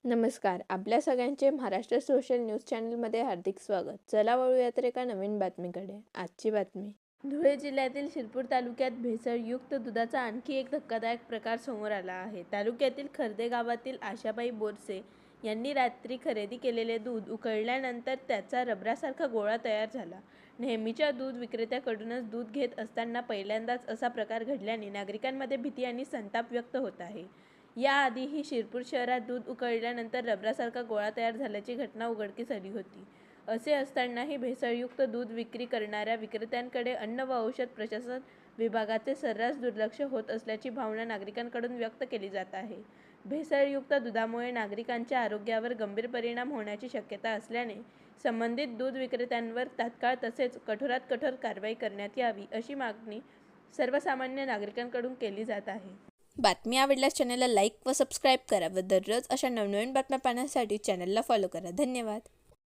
नमस्कार. आपल्या सगळ्यांचे महाराष्ट्र सोशल न्यूज चॅनलमध्ये हार्दिक स्वागत. चला वळूया तर एका नवीन बातमीकडे. आजची बातमी. धुळे जिल्ह्यातील शिरपूर तालुक्यात भेसळयुक्त दुधाचा आणखी एक धक्कादायक प्रकार समोर आला आहे. तालुक्यातील खर्दे गावातील आशाबाई बोरसे यांनी रात्री खरेदी केलेले दूध उकळल्यानंतर त्याचा रबरासारखा गोळा तयार झाला. नेहमीच्या दूध विक्रेत्याकडूनच दूध घेत असताना पहिल्यांदाच असा प्रकार घडल्याने नागरिकांमध्ये भीती आणि संताप व्यक्त होत आहे. याआधीही शिरपूर शहरात दूध उकळल्यानंतर रबरासारखा गोळा तयार झाल्याची घटना उघडकीस आली होती. असे असतानाही भेसळयुक्त दूध विक्री करणाऱ्या विक्रेत्यांकडे अन्न व औषध प्रशासन विभागाचे सर्रास दुर्लक्ष होत असल्याची भावना नागरिकांकडून व्यक्त केली जात आहे. भेसळयुक्त दुधामुळे नागरिकांच्या आरोग्यावर गंभीर परिणाम होण्याची शक्यता असल्याने संबंधित दूध विक्रेत्यांवर तात्काळ तसेच कठोरात कठोर कारवाई करण्यात यावी अशी मागणी सर्वसामान्य नागरिकांकडून केली जात आहे. बातमी आवडल्यास चॅनलला लाईक व सबस्क्राईब करा व दररोज अशा नवनवीन बातम्या पाहण्यासाठी चॅनलला फॉलो करा. धन्यवाद.